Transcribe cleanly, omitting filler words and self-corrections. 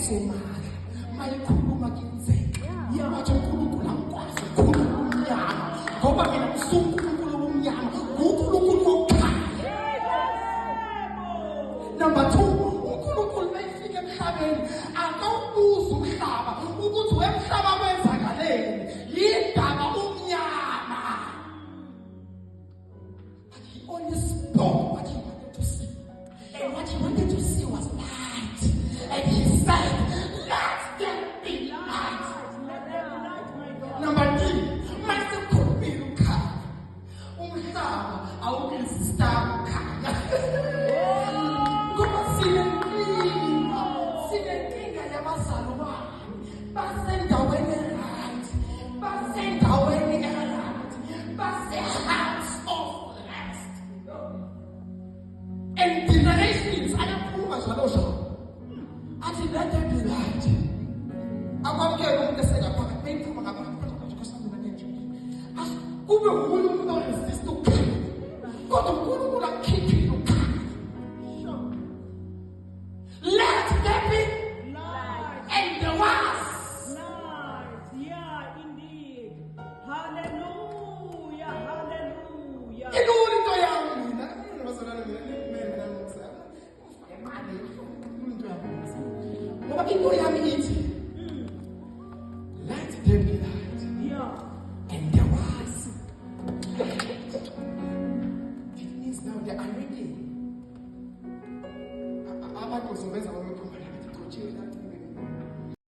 somali mayikhuluma kuyenzeka yathi uNkulunkulu angikwazi ukukhuluma umnyama ngoba mina ngisunkulunkulu umnyama uNkulunkulu wokukhanya. Number 2, uNkulunkulu mayefika emhlabeni akawubuza umhlaba ukuthi wemhlaba kwenzakaleni yindaba umnyama. But he only spoke what he wanted to see, and what he wanted to see was light, and he said, let there be light. Number 3, masekukhulumile ukhanya umhlaba awuresistanga ukhanya ngoba sinenkinga yabazalwane basendaweni e-right, basendaweni e-right, base-house of rest. And generations ayakhuluma njalo athi let there be light. Akwamukele umuntu esengaphakathi beyikhuluma ngabantu kube ngumuntu